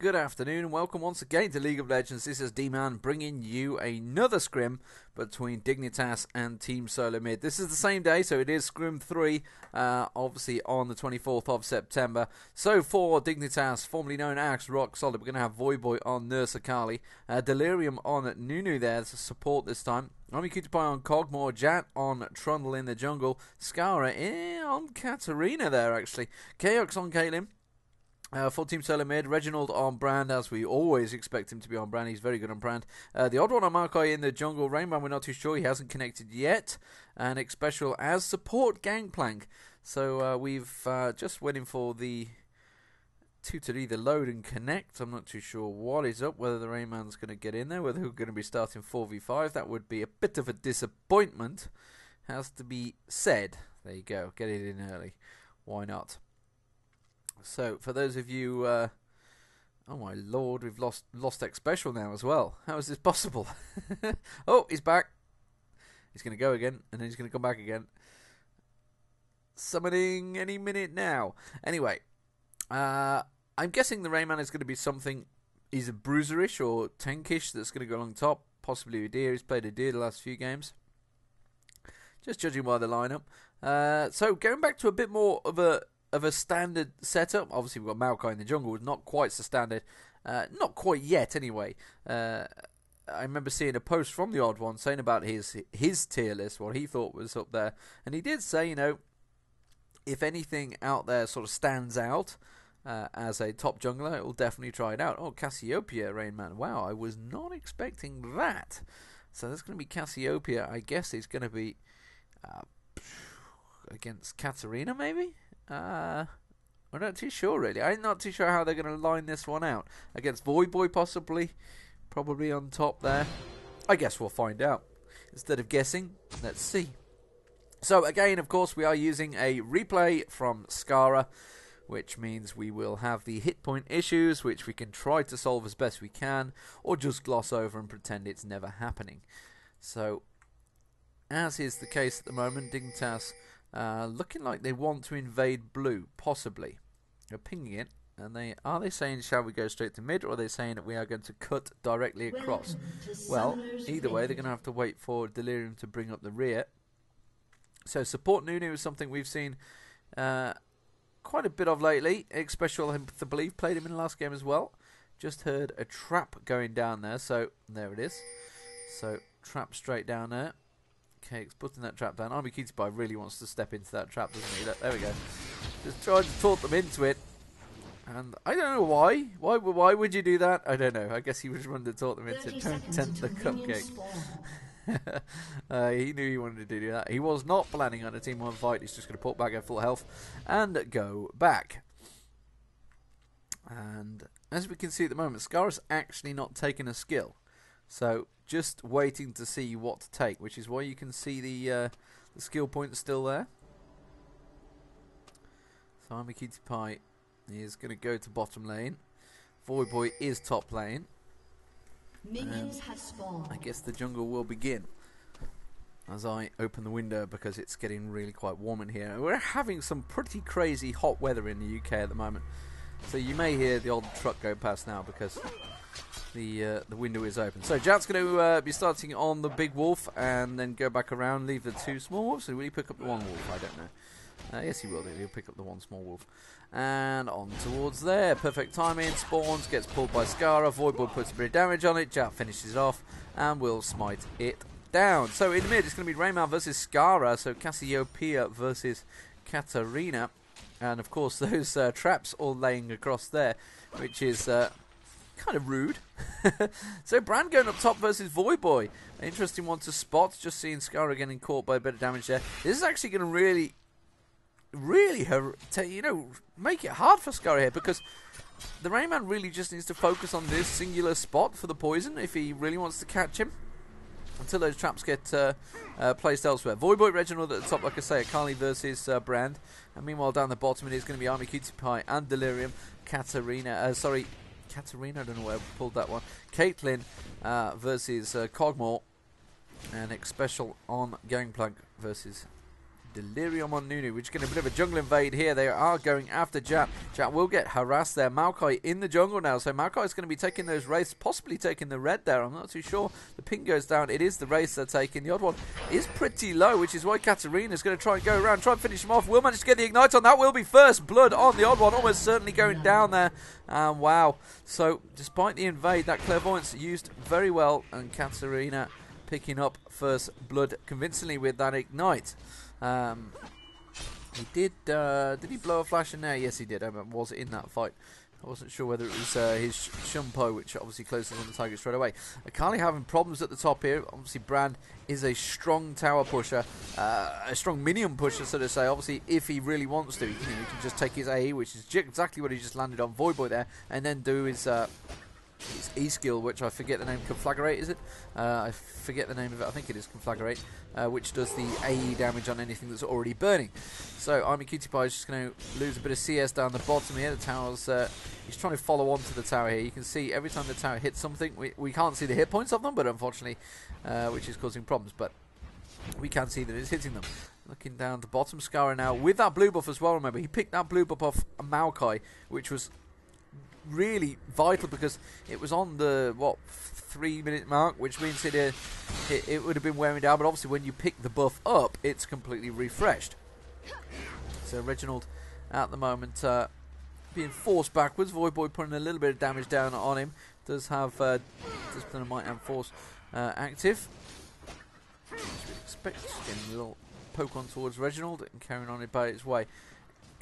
good afternoon, and welcome once again to League of Legends. This is Deman bringing you another scrim between Dignitas and Team SoloMid. This is the same day, so it is Scrimm 3, obviously on the 24th of September. So for Dignitas, formerly known as Rock Solid, we're going to have Voyboy on Nurse Akali, Delirium on Nunu there to support this time. Cutie on Cogmore, Jat on Trundle in the jungle, Skara on Katarina there actually, Chaos on Caitlyn. For Team SoloMid, Reginald on Brand, as we always expect him to be on Brand. He's very good on Brand. The odd one on Maokai in the jungle. Rainbow, we're not too sure. He hasn't connected yet. And Xpecial as support Gangplank. So we've just waiting for the two to either load and connect. I'm not too sure what is up, whether the Rainman's going to get in there, whether we're going to be starting 4v5. That would be a bit of a disappointment, has to be said. There you go. Get it in early. Why not? So, for those of you, oh my lord, we've lost Xpecial now as well. How is this possible? Oh, he's back. He's going to go again, and then he's going to come back again. Summoning any minute now. Anyway, I'm guessing the Rayman is going to be something, either bruiserish or tankish that's going to go along top. Possibly Udyr. He's played Udyr the last few games. Just judging by the lineup. So, going back to a bit more of a standard setup. Obviously, we've got Maokai in the jungle. Not quite so standard. Not quite yet, anyway. I remember seeing a post from the Odd One saying about his tier list, what he thought was up there. And he did say, you know, if anything out there sort of stands out as a top jungler, it will definitely try it out. Oh, Cassiopeia, Rainman. Wow, I was not expecting that. So that's going to be Cassiopeia. I guess it's going to be against Katarina, maybe? I'm not too sure, really. I'm not too sure how they're going to line this one out. Against Voyboy, possibly. Probably on top there. I guess we'll find out. Instead of guessing, let's see. So, again, of course, we are using a replay from Skara, which means we will have the hit point issues, which we can try to solve as best we can, or just gloss over and pretend it's never happening. So, as is the case at the moment, Dignitas looking like they want to invade blue, possibly. They're pinging it, and are they saying, shall we go straight to mid, or are they saying that we are going to cut directly across? Well, either way, they're going to have to wait for Delirium to bring up the rear. So support Nunu is something we've seen quite a bit of lately. Xpecial, I believe, played him in the last game as well. Just heard a trap going down there, so there it is. So trap straight down there. Okay, it's putting that trap down. Cutie really wants to step into that trap, doesn't he? There we go. Just trying to talk them into it. And I don't know why. Why would you do that? I don't know. I guess he was running to talk them into it. Don't tempt the cupcake. He knew he wanted to do that. He was not planning on a team 1 fight. He's just going to put back at full health and go back. And as we can see at the moment, Skara's actually not taking a skill. So, just waiting to see what to take, which is why you can see the skill points still there. So, Cutie Pie is going to go to bottom lane. Voyboy is top lane. Minions have spawned. I guess the jungle will begin as I open the window because it's getting really quite warm in here. We're having some pretty crazy hot weather in the UK at the moment. So, you may hear the old truck go past now because the window is open. So Jat's going to be starting on the big wolf and then go back around, leave the 2 small wolves. So will he pick up the 1 wolf? I don't know. Yes, he will do. He'll pick up the 1 small wolf. And on towards there. Perfect timing. Spawns. Gets pulled by Skara. Voidboy puts a bit of damage on it. Jat finishes it off and will smite it down. So in the mid, it's going to be Rayman versus Skara. So Cassiopeia versus Katarina. And of course, those traps all laying across there, which is kind of rude. So Brand going up top versus Voyboy. An interesting one to spot. Just seeing Skara getting caught by a bit of damage there. This is actually going to really make it hard for Skara here, because the Rayman really just needs to focus on this singular spot for the poison if he really wants to catch him, until those traps get placed elsewhere. Voyboy, Reginald at the top, like I say, Akali versus Brand. And meanwhile, down the bottom, it is going to be Cutie Pie and Delirium. Katarina, I don't know where I pulled that one. Caitlyn versus Cogmore. And Xpecial on Gangplank versus Delirium on Nunu. We're just getting a bit of a jungle invade here. They are going after Jat. Jat will get harassed there. Maokai in the jungle now. So Maokai is going to be taking those wraiths, possibly taking the red there. I'm not too sure. The ping goes down. It is the wraiths they're taking. The odd one is pretty low, which is why Katarina is going to try and go around, try and finish him off. Will manage to get the ignite on. That will be first blood on the odd one. Almost certainly going down there. Wow. So despite the invade, that clairvoyance used very well. And Katarina picking up first blood convincingly with that ignite. He did he blow a flash in there? Yes, he did. Was it in that fight? I wasn't sure whether it was his Shumpo, which obviously closes on the target straight away. Akali having problems at the top here. Obviously, Brand is a strong tower pusher, a strong minion pusher, so to say. Obviously, if he really wants to, he can just take his AE, which is exactly what he just landed on Voidboy there, and then do his E-skill, which I forget the name. Conflagrate, is it? I forget the name of it. I think it is Conflagrate, which does the AE damage on anything that's already burning. So Army Cutie Pie is just going to lose a bit of CS down the bottom here. The tower's he's trying to follow on to the tower here. You can see every time the tower hits something, we can't see the hit points of them, but unfortunately, which is causing problems. But we can see that it's hitting them. Looking down the bottom, Skara now with that blue buff as well. Remember, he picked that blue buff off Maokai, which was really vital because it was on the 3-minute mark, which means it would have been wearing down. But obviously, when you pick the buff up, it's completely refreshed. So Reginald at the moment being forced backwards. Voidboy putting a little bit of damage down on him. Does have Discipline of Might and Force active. As we'd expect, getting a little poke on towards Reginald and carrying on about its way.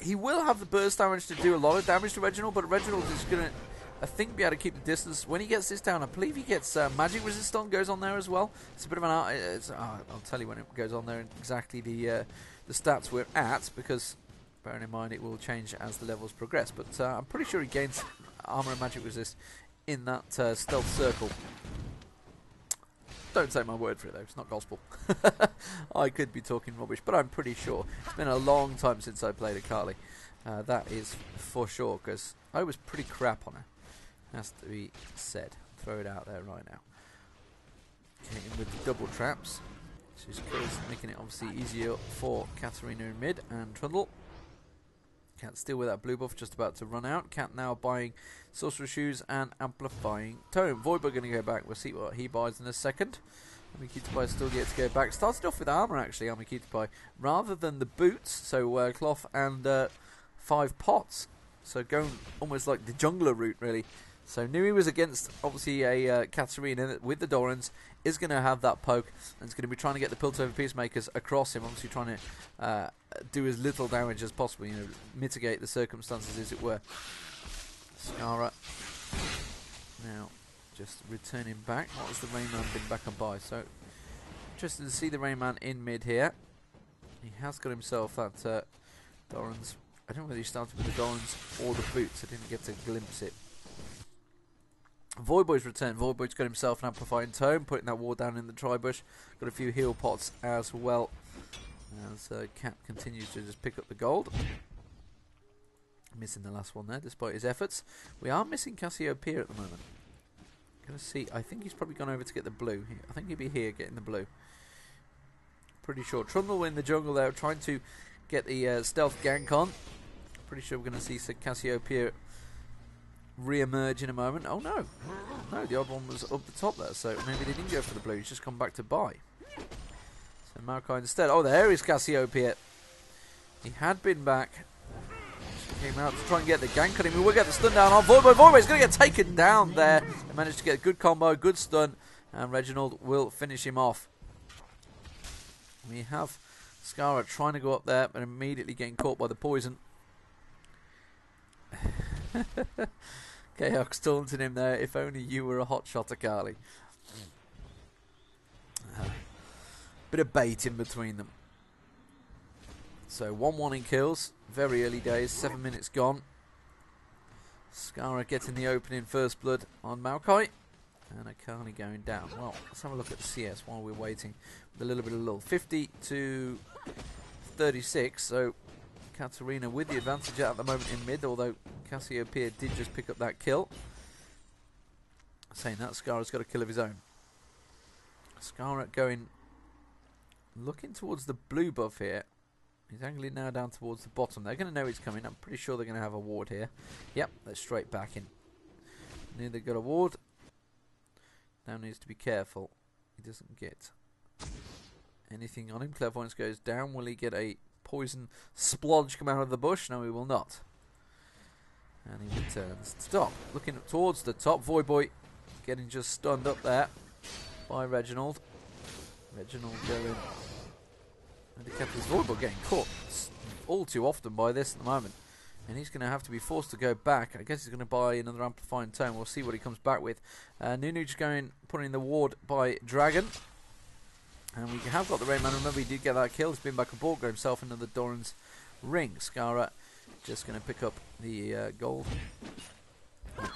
He will have the burst damage to do a lot of damage to Reginald, but Reginald is going to, I think, be able to keep the distance. When he gets this down, I believe he gets magic resistance goes on there as well. It's a bit of an art. I'll tell you when it goes on there and exactly the stats we're at, because bearing in mind it will change as the levels progress. But I'm pretty sure he gains armor and magic resist in that stealth circle. Don't take my word for it though, it's not gospel. I could be talking rubbish, but I'm pretty sure. It's been a long time since I played Akali. That is for sure, because I was pretty crap on her. Has to be said. Throw it out there right now. Getting in with the double traps. She's making it obviously easier for Katarina in mid and Trundle. Cat still with that blue buff, just about to run out. Cat now buying Sorcerer Shoes and Amplifying Tome. Voidboy going to go back. We'll see what he buys in a second. Army Cutie Pie still yet to go back. Started off with armor actually, Army Cutie Pie, rather than the boots. So cloth and 5 pots. So going almost like the jungler route really. So knew he was against obviously a Katarina with the Dorans. Is going to have that poke and is going to be trying to get the Piltover Peacemakers across him. Obviously trying to do as little damage as possible, you know, mitigate the circumstances as it were. Skara now just returning back. What has the Rainman been back and by? So interested to see the Rainman in mid here. He has got himself that Dorans. I don't know whether he started with the Dorans or the boots. I didn't get to glimpse it. Voidboy's returned. Voidboy's got himself an Amplifying Tome, putting that wall down in the Tribush. Got a few heal pots as well. As Cap continues to just pick up the gold. Missing the last one there, despite his efforts. We are missing Cassiopeia at the moment. Gonna see. I think he's probably gone over to get the blue. I think he'll be here getting the blue. Pretty sure. Trundle in the jungle there, trying to get the stealth gank on. Pretty sure we're going to see Cassiopeia re-emerge in a moment. Oh no, no, the odd one was up the top there, so maybe they didn't go for the blue. He's just come back to buy. So Maokai instead. Oh, there is Cassiopeia. He had been back. She came out to try and get the gank on him. We will get the stun down on Voidboy. Voidboy's going to get taken down there. They managed to get a good combo, good stun, and Reginald will finish him off. We have Skara trying to go up there, but immediately getting caught by the poison. Chaos taunting him there. If only you were a hotshot, Akali. Bit of bait in between them. So 1-1 in kills. Very early days. 7 minutes gone. Skara getting the opening first blood on Maokai. And Akali going down. Well, let's have a look at the CS while we're waiting. With a little bit of lull. 50 to 36. So Katarina with the advantage at the moment in mid, although Cassiopeia did just pick up that kill. Saying that, Skara's got a kill of his own. Skara going, looking towards the blue buff here. He's angling now down towards the bottom. They're going to know he's coming. I'm pretty sure they're going to have a ward here. Yep, they're straight back in. Knew they got a ward. Now needs to be careful. He doesn't get anything on him. Clairvoyance goes down. Will he get a poison splodge come out of the bush? No, he will not. And he returns. Stop. Looking towards the top. Void Boy getting just stunned up there by Reginald. Reginald going. This Void Boy getting caught all too often by this at the moment. And he's going to have to be forced to go back. I guess he's going to buy another amplifying tone. We'll see what he comes back with. Nunu just going, putting in the ward by Dragon. And we have got the Rayman. Remember, he did get that kill. He's been back aboard, got himself another Doran's ring. Skara just going to pick up the gold.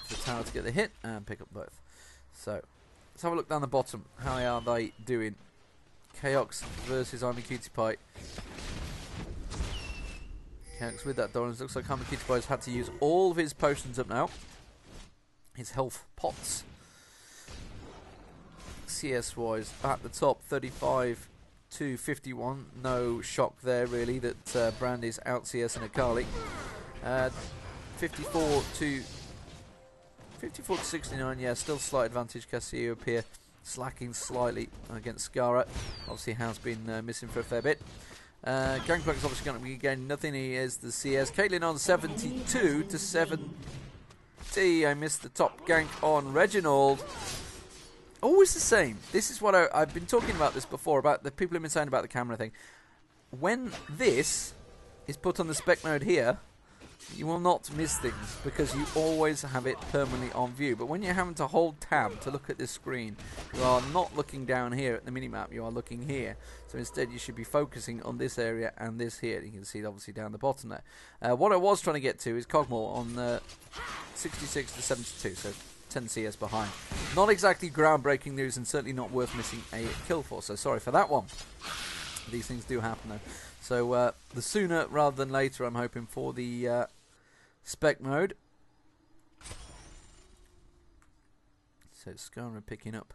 The tower to get the hit and pick up both. So, let's have a look down the bottom. How are they doing? Chaos versus Army Cutie Pie. Chaos with that Doran. Looks like Army Cutie Pie has had to use all of his potions up now. His health pots. CS wise at the top, 35 to 51. No shock there really that Brandy's out CS and Akali. 54 to 69. Yeah, still slight advantage. Cassiopeia slacking slightly against Skara. Obviously has been missing for a fair bit. Gangplank's obviously going to be getting nothing. He is the CS. Caitlyn on 72 to 70. I missed the top gank on Reginald. Always the same. This is what I've been talking about this before, about the people have been saying about the camera thing. When this is put on the spec mode here, you will not miss things because you always have it permanently on view. But when you're having to hold tab to look at this screen, you are not looking down here at the minimap, you are looking here. So instead you should be focusing on this area and this here. You can see obviously down the bottom there. What I was trying to get to is Cogmore on 66 to 72, so 10 CS behind. Not exactly groundbreaking news and certainly not worth missing a kill for, so sorry for that one. These things do happen though. So the sooner rather than later I'm hoping for the spec mode. So Skara picking up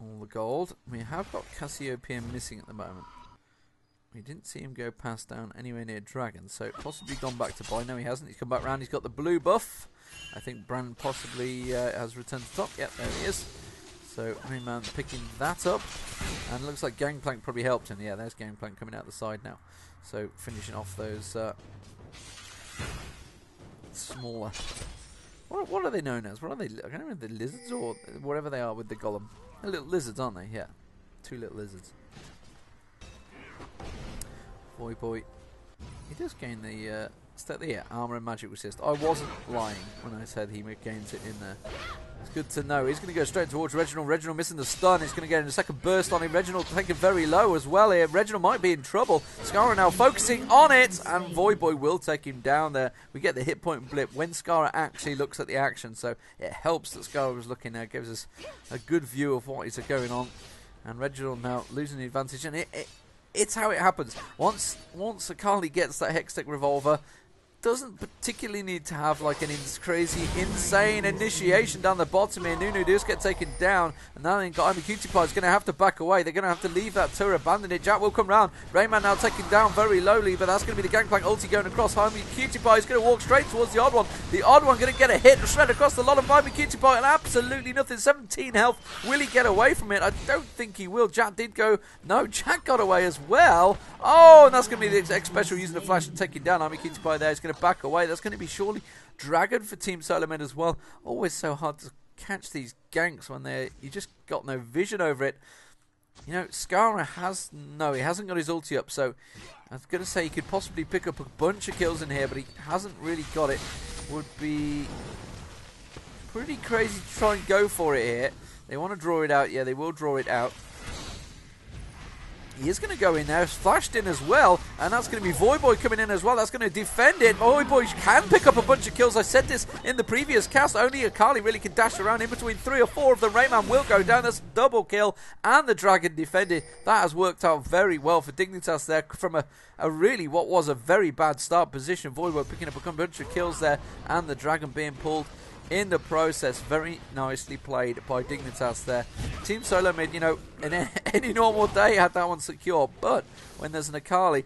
all the gold. We have got Cassiopeia missing at the moment. We didn't see him go past down anywhere near Dragon, so possibly gone back to buy. No, he hasn't. He's come back round. He's got the blue buff. I think Brand possibly has returned to top. Yep, there he is. So Rayman picking that up. And looks like Gangplank probably helped him. Yeah, there's Gangplank coming out the side now. So finishing off those smaller. What are they known as? What are they? I don't know, the lizards or whatever they are with the golem. They're little lizards, aren't they? Yeah, 2 little lizards. Void Boy. He does gain the armor and magic resist. I wasn't lying when I said he gains it in there. It's good to know. He's going to go straight towards Reginald. Reginald missing the stun. He's going to get a second burst on him. Reginald taken very low as well here. Reginald might be in trouble. Skara now focusing on it, and Void Boy will take him down there. We get the hit point blip when Skara actually looks at the action, so it helps that Skara was looking there. It gives us a good view of what is going on. And Reginald now losing the advantage, and it's how it happens. Once Akali gets that Hextech revolver, doesn't particularly need to have like an crazy, insane initiation down the bottom here. Nunu does get taken down, and now then Army Cutie Pie is going to have to back away. They're going to have to leave that turret, abandon it. Jack will come round. Rayman now taken down very lowly, but that's going to be the Gangplank ulti going across. Army Cutie Pie is going to walk straight towards the Odd One. The Odd One going to get a hit straight across the lot of Army Cutie Pie, and absolutely nothing. 17 health. Will he get away from it? I don't think he will. Jack did go. No, Jack got away as well. Oh, and that's going to be the X Special using the flash and taking down Army Cutie Pie there. He's going to back away. That's going to be surely Dragon for Team SoloMid as well. Always so hard to catch these ganks when you just got no vision over it. You know, Skara he hasn't got his ulti up, so I was going to say he could possibly pick up a bunch of kills in here, but he hasn't really got it. Would be pretty crazy to try and go for it here. They want to draw it out. Yeah, they will draw it out. He is going to go in there, flashed in as well, and that's going to be Void Boy coming in as well. That's going to defend it. Void Boy can pick up a bunch of kills. I said this in the previous cast. Only Akali really can dash around. In between 3 or 4 of them, Rayman will go down. That's a double kill, and the Dragon defended. That has worked out very well for Dignitas there from a really what was a very bad start position. Void Boy picking up a bunch of kills there, and the Dragon being pulled in the process. Very nicely played by Dignitas there. Team SoloMid, you know, in any normal day had that one secure, but when there's an Akali,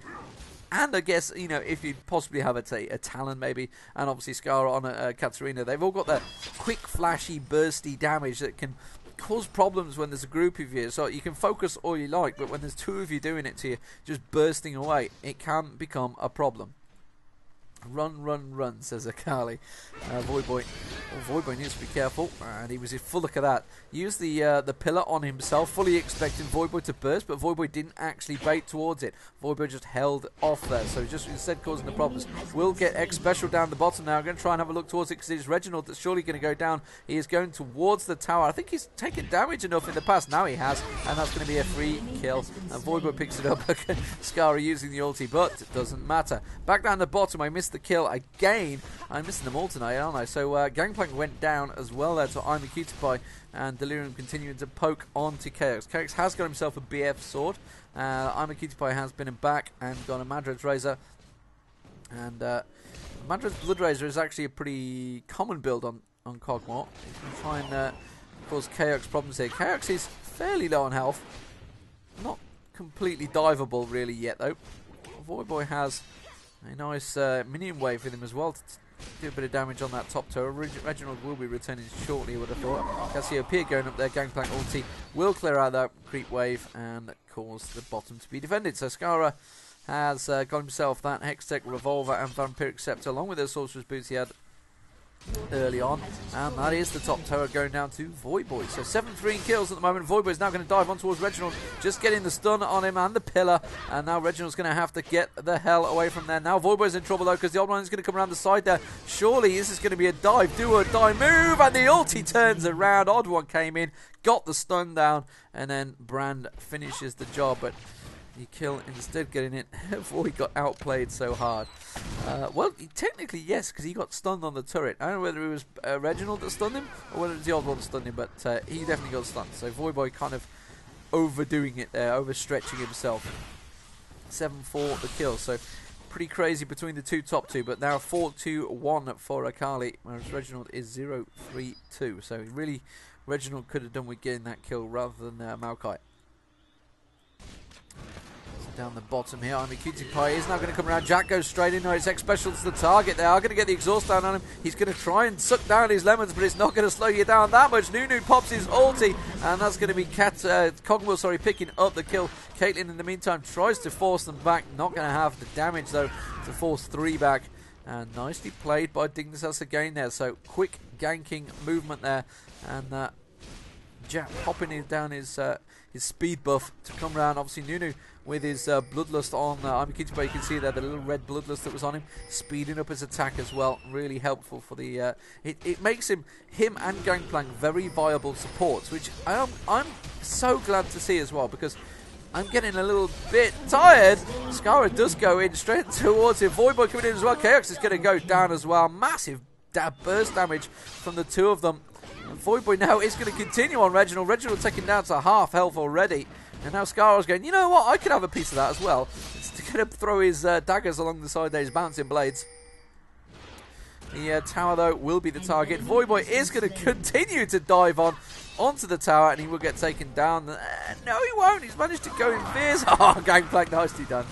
And I guess, you know, if you possibly have, a Talon maybe, and obviously Scar on a Katarina, they've all got that quick, flashy, bursty damage that can cause problems when there's a group of you. So you can focus all you like, but when there's two of you doing it to you, just bursting away, it can become a problem. Run, run, run, says Akali. Voidboy. Well, Voidboy needs to be careful, and he was in full look at that. Used the pillar on himself, fully expecting Voidboy to burst, but Voidboy didn't actually bait towards it. Voidboy just held off there, so just instead causing the problems. We'll get X Special down the bottom now. I'm going to try and have a look towards it because it's Reginald that's surely going to go down. He is going towards the tower. I think he's taken damage enough in the past. Now he has, and that's going to be a free kill. And Voidboy picks it up. Skara using the ulti, but it doesn't matter. Back down the bottom, I missed the kill again. I'm missing them all tonight, aren't I? So Gangplank went down as well there to I'm a Cutie Pie, and Delirium continuing to poke onto Chaos. Chaos has got himself a BF sword. I'm a Cutie Pie has been back and got a Madred's Razor. And Madred's Blood Razor is actually a pretty common build on Kog'Maw. You can try and cause Chaos problems here. Chaos is fairly low on health. Not completely diveable really yet though. Voidboy has a nice minion wave with him as well to do a bit of damage on that top tower. Reginald will be returning shortly, I would have thought. Cassiopeia going up there. Gangplank ulti will clear out that creep wave and cause the bottom to be defended. So Skara has got himself that Hextech Revolver and Vampiric Scepter along with the Sorcerer's Boots he had early on, and that is the top tower going down to Voidboy. So 7-3 kills at the moment. Voidboy is now going to dive on towards Reginald, just getting the stun on him and the pillar, and now Reginald's going to have to get the hell away from there. Now Voidboy's in trouble though, because the old one is going to come around the side there. Surely this is going to be a dive, do or die move, and the ulti turns around. Odd one came in, got the stun down, and then Brand finishes the job, but you kill instead getting it before he got outplayed so hard. Well, technically yes, because he got stunned on the turret. I don't know whether it was Reginald that stunned him or whether it was the old one that stunned him, but he definitely got stunned. So Voidboy kind of overdoing it there, overstretching himself. 7-4 the kill, so pretty crazy between the top two, but now 4-2-1 for Akali, whereas Reginald is 0-3-2. So really, Reginald could have done with getting that kill rather than Maokai. Down the bottom here, I'm a Cutie Pie is now going to come around. Jack goes straight in. No, it's X Special to the target. They are going to get the exhaust down on him. He's going to try and suck down his lemons, but it's not going to slow you down that much. Nunu pops his ulti, and that's going to be Kog'Maw, picking up the kill. Caitlyn, in the meantime, tries to force them back. Not going to have the damage, though, to force 3 back. And nicely played by Dignitas again there. So, quick ganking movement there. And Jack popping down his speed buff to come round. Obviously, Nunu with his Bloodlust on I'm a Cutie Pie. You can see there the little red Bloodlust that was on him, speeding up his attack as well. Really helpful for the. It makes him and Gangplank very viable supports, which I'm so glad to see as well, because I'm getting a little bit tired. Skara does go in straight towards him. Voidboy coming in as well. Chaos is going to go down as well. Massive burst damage from the two of them. And Voidboy now is going to continue on Reginald. Reginald taking down to half health already. And now Skara's going, you know what, I could have a piece of that as well. It's going to throw his daggers along the side there, his bouncing blades. The tower, though, will be the target. Voidboy is going to continue to dive onto the tower, and he will get taken down. No, he won't. He's managed to go in fierce. Oh, Gangplank, nicely done.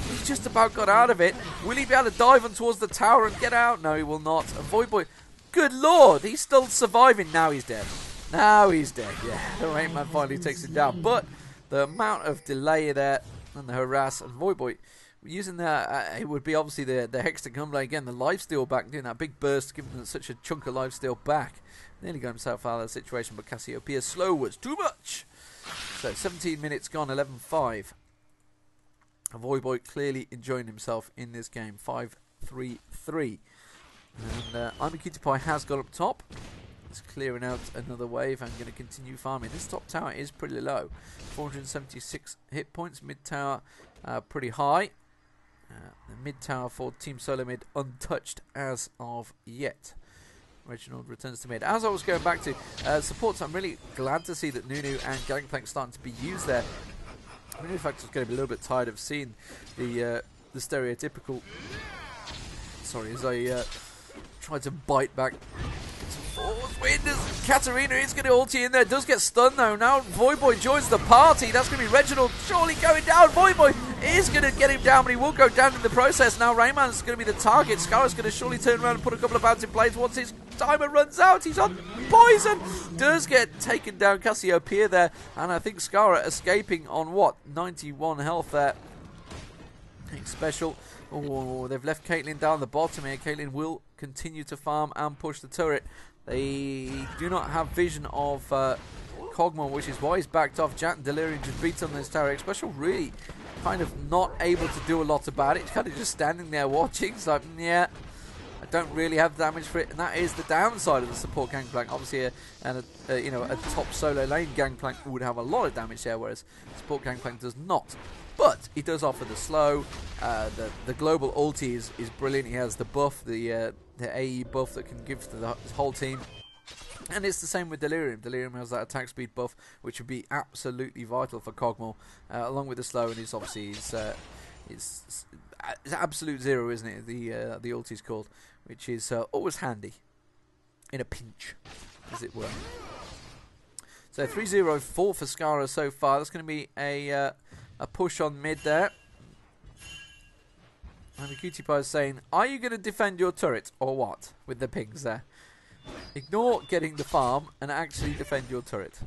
He's just about got out of it. Will he be able to dive on towards the tower and get out? No, he will not. And Voidboy, good lord, he's still surviving. Now he's dead. Now he's dead, yeah. The Rain Man finally takes him down. But the amount of delay there and the harass, and Voidboy using it would be obviously the Hex to come again, the lifesteal back, doing that big burst, giving them such a chunk of lifesteal back. Nearly got himself out of the situation, but Cassiopeia slow was too much. So 17 minutes gone, 11-5. Voidboy clearly enjoying himself in this game, 5-3-3. And I'm a Cutie Pie has got up top. It's clearing out another wave and going to continue farming. This top tower is pretty low. 476 hit points. Mid tower pretty high. The mid tower for Team SoloMid untouched as of yet. Reginald returns to mid. As I was going back to supports, I'm really glad to see that Nunu and Gangplank starting to be used there. I mean, in fact, I was getting a little bit tired of seeing the stereotypical. Sorry, as I tried to bite back. Katarina is going to ulti in there, does get stunned though. Now Voidboy joins the party. That's going to be Reginald surely going down. Voidboy is going to get him down, but he will go down in the process. Now Rayman's going to be the target. Scarra's going to surely turn around and put a couple of bouncing blades once his timer runs out. He's on poison. Does get taken down. Cassiopeia there, and I think Scarra escaping on what? 91 health there. Special. Oh, they've left Caitlyn down the bottom here. Caitlyn will continue to farm and push the turret. They do not have vision of Cogmore, which is why he's backed off. Jat and Delirium just beats on this tower. Special really kind of not able to do a lot about it. He's kind of just standing there watching. It's like, yeah, I don't really have damage for it. And that is the downside of the support gangplank. Obviously, a top solo lane gangplank would have a lot of damage there, whereas support gangplank does not. But he does offer the slow. The global ulti is brilliant. He has the buff, the AE buff that can give to his whole team. And it's the same with Delirium. Delirium has that attack speed buff, which would be absolutely vital for Cogmore, along with the slow. And he's obviously it's absolute zero, isn't it? The ulti's called, which is always handy in a pinch, as it were. So 3-0-4 for Scarra so far. That's going to be a push on mid there. And the Cutie Pie is saying, are you going to defend your turret or what? With the pings there. Ignore getting the farm and actually defend your turret.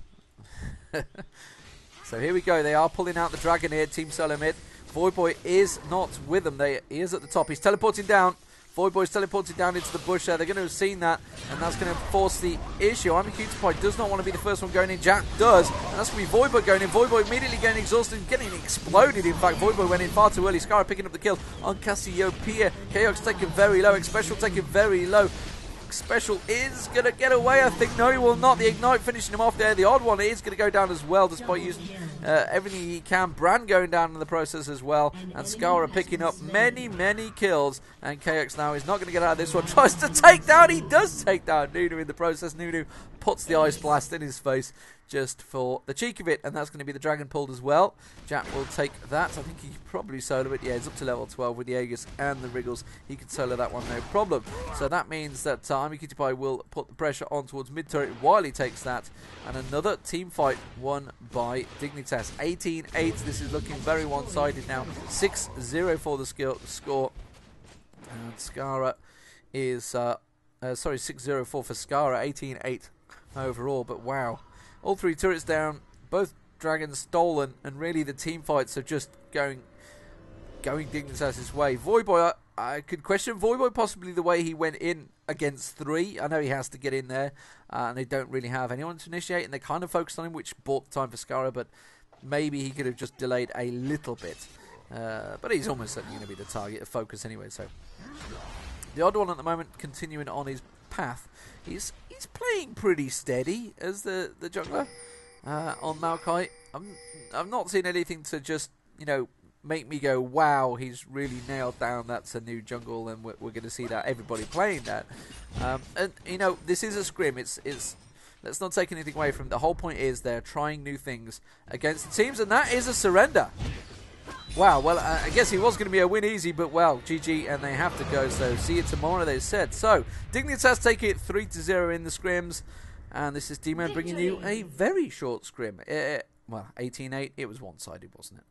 So here we go. They are pulling out the dragon here. Team SoloMid. Voidboy is not with them. He is at the top. He's teleporting down. Voidboy's teleported down into the bush there. They're going to have seen that, and that's going to force the issue. I'm a Cutie Pie does not want to be the first one going in. Jack does, and that's going to be Voidboy going in. Voidboy immediately getting exhausted and getting exploded. In fact, Voidboy went in far too early. Scarra picking up the kill on Cassiopeia. Chaos taken very low. Special taken very low. Special is going to get away, I think. No, he will not. The Ignite finishing him off there. The odd one is going to go down as well, despite using everything he can. Brand going down in the process as well. And Scarra picking up many, many kills. And KX now is not going to get out of this one. Tries to take down. He does take down Nunu in the process. Nunu puts the Ice Blast in his face just for the cheek of it. And that's going to be the Dragon pulled as well. Jack will take that. I think he can probably solo it. Yeah, he's up to level 12 with the Aegis and the Wriggles. He can solo that one, no problem. So that means that I'm a Cutie Pie will put the pressure on towards mid turret while he takes that. And another team fight won by Dignitas. 18-8. This is looking very one-sided now. 6-0 for the score. And Scarra is... sorry, 6-0-4 for Scarra. 18-8 overall. But wow. All three turrets down. Both dragons stolen. And really the team fights are just going Dignitas' way. Voidboy, I could question Voidboy possibly the way he went in against 3. I know he has to get in there, and they don't really have anyone to initiate, and they kind of focused on him, which bought the time for Scarra, but maybe he could have just delayed a little bit. But he's almost certainly going to be the target of focus anyway, so. The odd one at the moment, continuing on his path, he's playing pretty steady as the jungler on Maokai. I've not seen anything to just, make me go, wow, he's really nailed down, that's a new jungle, and we're going to see that, everybody playing that. And, this is a scrim, it's let's not take anything away from it. The whole point is they're trying new things against the teams, and that is a surrender. Wow, well, I guess he was going to be a win easy, but, well, GG, and they have to go, so see you tomorrow, they said. So, Dignitas take it 3-0 in the scrims, and this is Deman bringing you a very short scrim. Well, 18-8, it was one-sided, wasn't it?